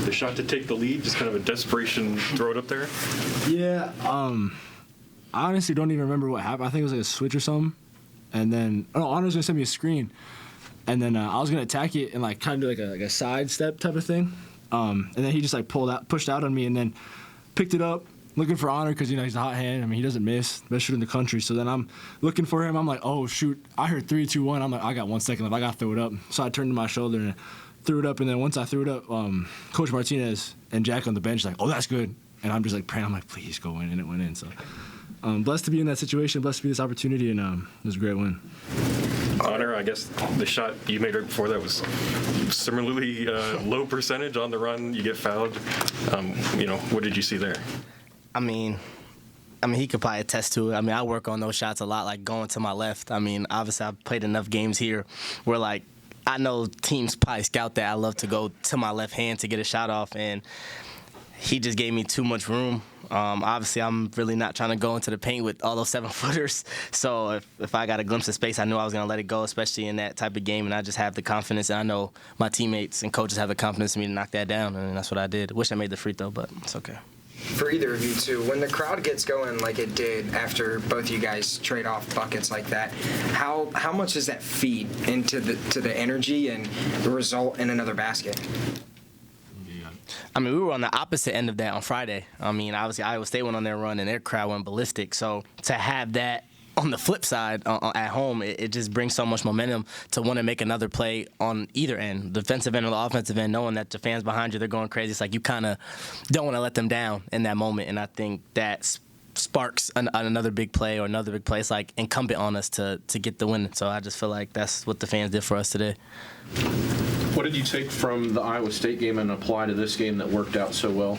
the shot to take the lead, just kind of a desperation throw it up there? Yeah, I honestly don't even remember what happened. I think it was like a switch or something. And then, Honor was going to send me a screen. And then I was going to attack it and like kind of do like a side step type of thing. And then he just like pushed out on me and then picked it up, looking for Honor because, he's a hot hand. I mean, he doesn't miss, best shooter in the country. So then I'm looking for him. I'm like, oh, shoot. I heard 3, 2, 1. I'm like, I got 1 second left. I got to throw it up. So I turned to my shoulder and threw it up. And then once I threw it up, Coach Martinez and Jack on the bench like, oh, that's good. And I'm just like praying. I'm like, please go in. And it went in. So blessed to be in that situation, blessed to be this opportunity. And it was a great win. Honor, I guess the shot you made right before that was similarly low percentage on the run. You get fouled. What did you see there? I mean, he could probably attest to it. I mean, I work on those shots a lot, like going to my left. I mean, obviously, I've played enough games here where, like, I know teams probably scout that. I love to go to my left hand to get a shot off, and he just gave me too much room. Obviously, I'm really not trying to go into the paint with all those 7-footers. So if I got a glimpse of space, I knew I was going to let it go, especially in that type of game. And I just have the confidence. And I know my teammates and coaches have the confidence in me to knock that down. And that's what I did. Wish I made the free throw, but it's okay. For either of you two, when the crowd gets going like it did after both you guys trade off buckets like that, how much does that feed into the energy and result in another basket? I mean, we were on the opposite end of that on Friday. I mean, obviously, Iowa State went on their run, and their crowd went ballistic. So to have that on the flip side at home, it just brings so much momentum to want to make another play on either end, the defensive end or the offensive end, knowing that the fans behind you, they're going crazy. It's like you kind of don't want to let them down in that moment. And I think that sparks another big play or another big play. It's like incumbent on us to get the win. So I just feel like that's what the fans did for us today. What did you take from the Iowa State game and apply to this game that worked out so well?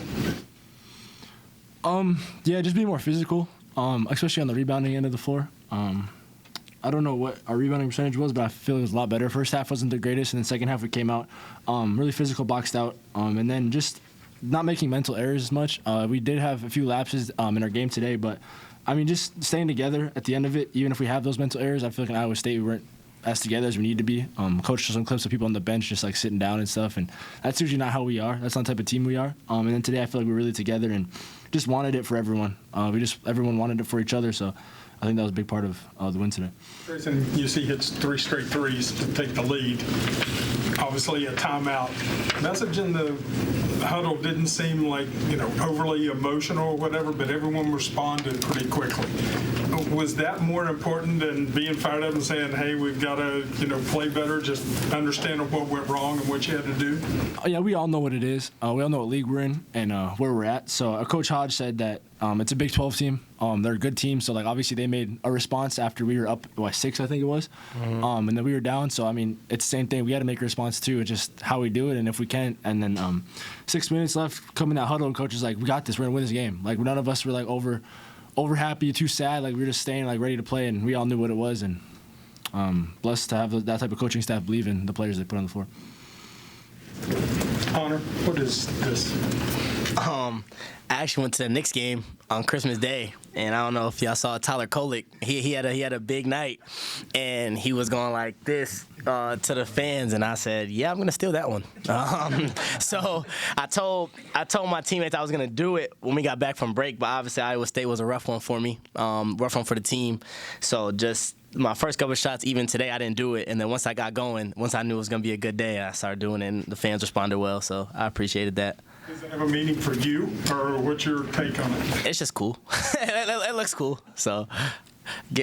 Yeah, just be more physical, especially on the rebounding end of the floor. I don't know what our rebounding percentage was, but I feel it was a lot better. First half wasn't the greatest, and then second half we came out really physical, boxed out, and then just not making mental errors as much. We did have a few lapses in our game today, but I mean, just staying together at the end of it, even if we have those mental errors, I feel like in Iowa State we weren't as together as we need to be. Coach showed some clips of people on the bench just like sitting down and stuff, and that's usually not how we are. That's not the type of team we are. And then today I feel like we're really together and just wanted it for everyone. Everyone wanted it for each other, so I think that was a big part of the win today. Treysen, UC hits 3 straight threes to take the lead. Obviously a timeout. Message in the huddle didn't seem like, overly emotional or whatever, but everyone responded pretty quickly. Was that more important than being fired up and saying, hey, we've got to, play better, just understanding what went wrong and what you had to do? Yeah, we all know what it is. We all know what league we're in and where we're at. So Coach Hodge said that it's a Big 12 team. They're a good team. So, obviously they made a response after we were up, 6, I think it was. Mm-hmm. And then we were down. So, I mean, it's the same thing. We got to make a response, too. It's just how we do it and if we can. And then 6 minutes left, come in that huddle, and Coach is like, we got this. We're going to win this game. None of us were, over happy, too sad. We were just staying, ready to play, and we all knew what it was. And blessed to have that type of coaching staff believe in the players they put on the floor. Honor, what is this? I actually went to the Knicks game on Christmas Day, and I don't know if y'all saw Tyler Kolek. He had a big night, and he was going like this to the fans, and I said, yeah, I'm gonna steal that one. So I told my teammates I was gonna do it when we got back from break, but obviously Iowa State was a rough one for me, rough one for the team. So just my first couple of shots, even today, I didn't do it. And then once I got going, once I knew it was going to be a good day, I started doing it, and the fans responded well. So I appreciated that. Does it have a meaning for you, or what's your take on it? It's just cool. It looks cool. So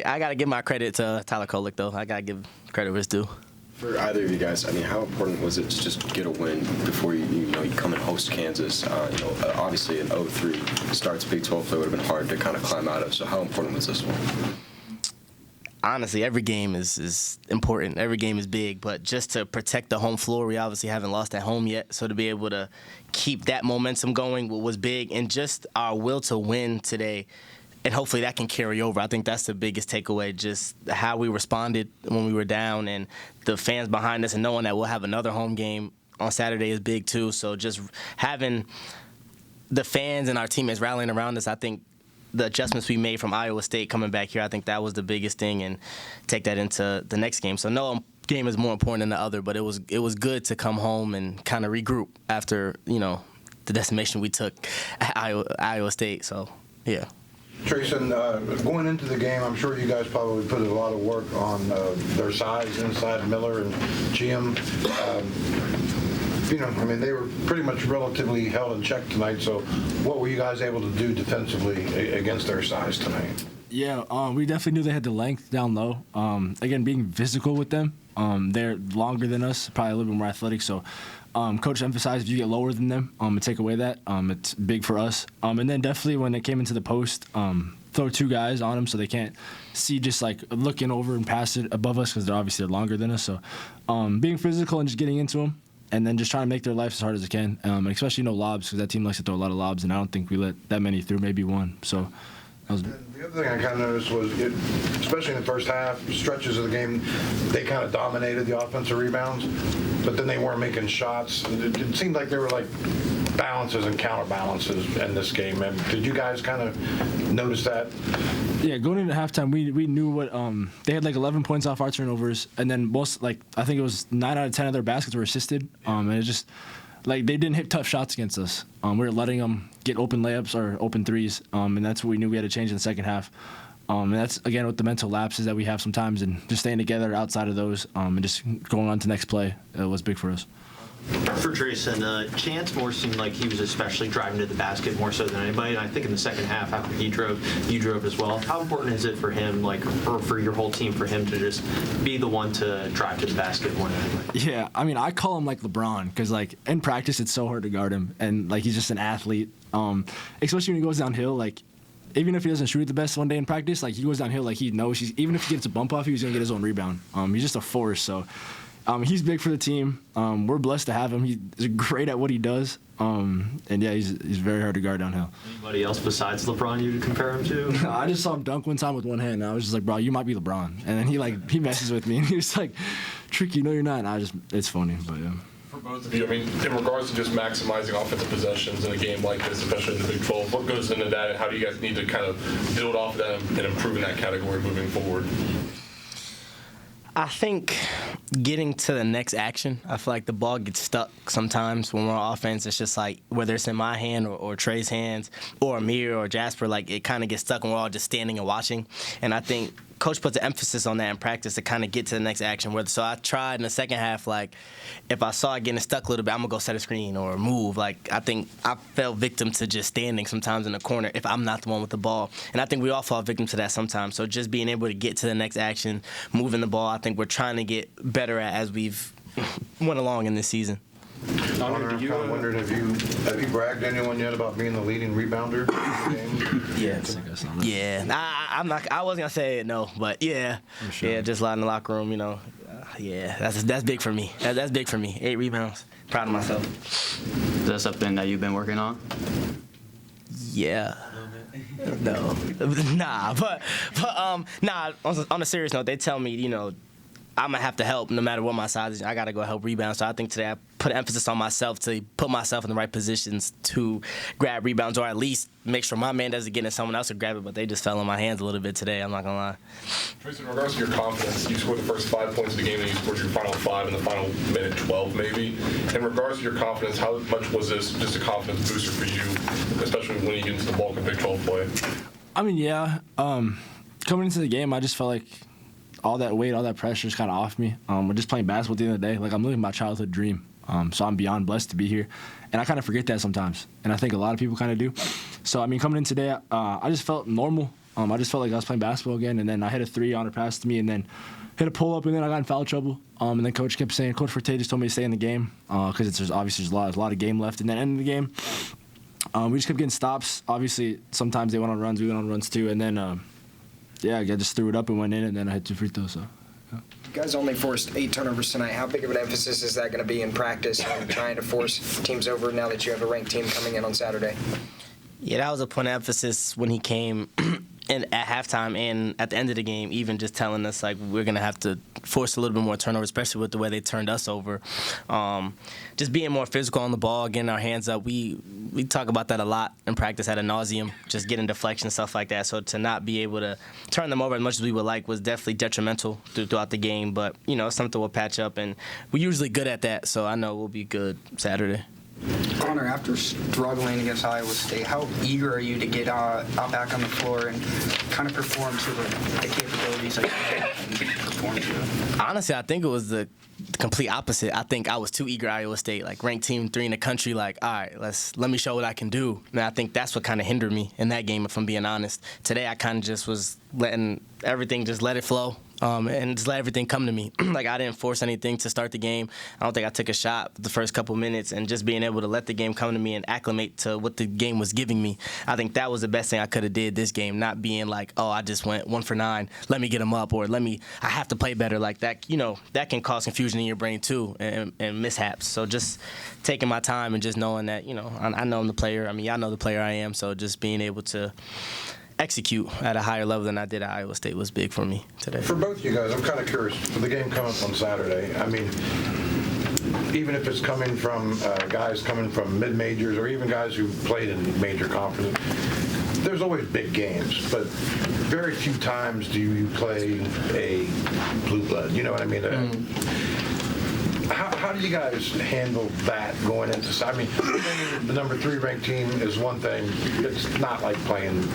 I got to give my credit to Tyler Kolek, though. I got to give credit where it's due. For either of you guys, I mean, how important was it to just get a win before you come and host Kansas? Obviously an 0-3 starts Big 12 play would have been hard to kind of climb out of. So how important was this one? Honestly, every game is important. Every game is big, but just to protect the home floor, we obviously haven't lost at home yet. So to be able to keep that momentum going was big, and just our will to win today, and hopefully that can carry over. I think that's the biggest takeaway, just how we responded when we were down, and the fans behind us, and knowing that we'll have another home game on Saturday is big too. So just having the fans and our teammates rallying around us, I think the adjustments we made from Iowa State coming back here, I think that was the biggest thing, and take that into the next game. So no game is more important than the other, but it was good to come home and kind of regroup after, the decimation we took at Iowa State. So, yeah. Treysen, going into the game, I'm sure you guys probably put a lot of work on their size inside Miller and GM. They were pretty much relatively held in check tonight. So what were you guys able to do defensively against their size tonight? Yeah, we definitely knew they had the length down low. Again, being physical with them, they're longer than us, probably a little bit more athletic. So coach emphasized if you get lower than them and take away that, it's big for us. And then definitely when it came into the post, throw two guys on them so they can't see just like looking over and pass it above us because they're obviously longer than us. So being physical and just getting into them. And then just trying to make their life as hard as it can, and especially lobs, because that team likes to throw a lot of lobs, and I don't think we let that many through, maybe one. So that was. The other thing I kind of noticed was, especially in the first half, stretches of the game, they kind of dominated the offensive rebounds, but then they weren't making shots. It seemed like there were like balances and counterbalances in this game. And did you guys kind of notice that? Yeah, going into halftime, we knew what they had like 11 points off our turnovers, and then I think it was 9 out of 10 of their baskets were assisted, and it just like they didn't hit tough shots against us. We were letting them get open layups or open threes, and that's what we knew we had to change in the second half. And that's again with the mental lapses that we have sometimes, and just staying together outside of those, and just going on to next play was big for us. For Treysen, Chance Moore seemed like he was especially driving to the basket more so than anybody. And I think in the second half, after he drove, you drove as well. How important is it for him, or for your whole team, for him to just be the one to drive to the basket more than anybody? Yeah, I call him like LeBron because in practice it's so hard to guard him, and he's just an athlete. Especially when he goes downhill, even if he doesn't shoot it the best one day in practice, he goes downhill he knows even if he gets a bump off, he's gonna get his own rebound. He's just a force. So. He's big for the team. We're blessed to have him. He's great at what he does. And yeah, he's very hard to guard downhill. Anybody else besides LeBron you compare him to? I just saw him dunk one time with one hand, and I was just like, bro, you might be LeBron. And then he messes with me, and he was like, Tricky, no, you're not. And it's funny, but yeah. For both of you, in regards to just maximizing offensive possessions in a game like this, especially in the Big 12, what goes into that, and how do you guys need to kind of build off of that and improve in that category moving forward? I think getting to the next action, I feel like the ball gets stuck sometimes when we're on offense. It's just whether it's in my hand or Trey's hands or Amir or Jasper, it kind of gets stuck and we're all just standing and watching. And I think Coach puts an emphasis on that in practice to kind of get to the next action. So I tried in the second half, if I saw it getting stuck a little bit, I'm going to go set a screen or move. I think I fell victim to just standing sometimes in the corner if I'm not the one with the ball. And I think we all fall victim to that sometimes. So just being able to get to the next action, moving the ball, I think we're trying to get better at as we've went along in this season. I'm wondering have you bragged to anyone yet about being the leading rebounder in the game? Yeah. I wasn't gonna say it, no, but yeah, sure. Yeah, just a lot in the locker room, yeah, that's big for me. That's big for me. 8 rebounds. Proud of myself. Is that something that you've been working on? Yeah. No. Nah, but nah. On a serious note, they tell me, I'm going to have to help no matter what my size is. I got to go help rebound. So I think today I put emphasis on myself to put myself in the right positions to grab rebounds or at least make sure my man doesn't get it and someone else will grab it, but they just fell in my hands a little bit today. I'm not going to lie. Treysen, in regards to your confidence, you scored the first 5 points of the game and you scored your final 5 in the final minute 12 maybe. In regards to your confidence, how much was this just a confidence booster for you, especially when you get into the bulk of Big 12 play? Coming into the game, I just felt like all that weight, all that pressure is kind of off me. We're just playing basketball at the end of the day. I'm living my childhood dream. So I'm beyond blessed to be here. And I kind of forget that sometimes. And I think a lot of people kind of do. So, coming in today, I just felt normal. I just felt like I was playing basketball again. And then I hit a 3 on a pass to me and then hit a pull-up, and then I got in foul trouble. And then Coach kept saying, Coach Forte just told me to stay in the game because there's a lot of game left. And then end of the game, we just kept getting stops. Obviously, sometimes they went on runs. We went on runs too. And then, I just threw it up and went in, and then I had 2 free throws. So. Yeah. You guys only forced 8 turnovers tonight. How big of an emphasis is that going to be in practice on trying to force teams over now that you have a ranked team coming in on Saturday? Yeah, that was a point of emphasis when he came in at halftime and at the end of the game, even just telling us we're going to have to force a little bit more turnover, especially with the way they turned us over. Just being more physical on the ball, getting our hands up. We talk about that a lot in practice ad nauseum, just getting deflection, stuff like that. So to not be able to turn them over as much as we would like was definitely detrimental throughout the game. But, it's something we'll patch up, and we're usually good at that, so I know we'll be good Saturday. Connor, after struggling against Iowa State, how eager are you to get out back on the floor and kind of perform to the capabilities that you can perform to? Honestly, I think it was the complete opposite. I think I was too eager at Iowa State, like ranked team 3 in the country, like, all right, let me show what I can do. And I think that's what kind of hindered me in that game, if I'm being honest. Today, I kind of just was letting everything just let it flow. And just let everything come to me. Like, I didn't force anything to start the game. I don't think I took a shot the first couple minutes, and just being able to let the game come to me and acclimate to what the game was giving me. I think that was the best thing I could have did this game, not being like, oh, I just went 1 for 9, let me get them up, or I have to play better. Like that, that can cause confusion in your brain too, and mishaps. So just taking my time and just knowing that, I know I'm the player. I mean, y'all know the player I am, so just being able to execute at a higher level than I did at Iowa State was big for me today. For both you guys, I'm kind of curious. For the game coming up on Saturday, I mean, even if it's coming from guys coming from mid-majors or even guys who played in major conferences, there's always big games, but very few times do you play a blue blood. You know what I mean? How do you guys handle that going into? I mean, the number 3 ranked team is one thing. It's not like playing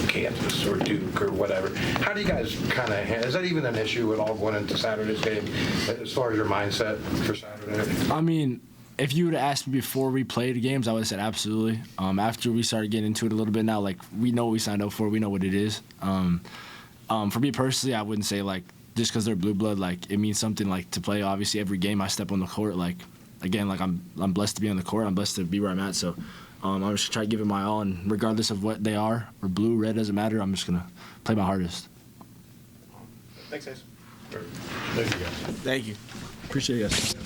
Kansas or Duke or whatever. How do you guys kind of? Is that even an issue at all going into Saturday's game, as far as your mindset for Saturday? I mean, if you would have asked me before we played games, I would have said absolutely. After we started getting into it a little bit now, like, we know what we signed up for. We know what it is. For me personally, I wouldn't say like, just because they're blue blood, like, it means something, like, to play. Obviously, every game I step on the court, like, again, like, I'm blessed to be on the court. I'm blessed to be where I'm at. So I'm just trying to give it my all, and regardless of what they are, or blue, red, doesn't matter. I'm just gonna play my hardest. Thanks, guys. Thank you guys. Thank you. Appreciate you guys.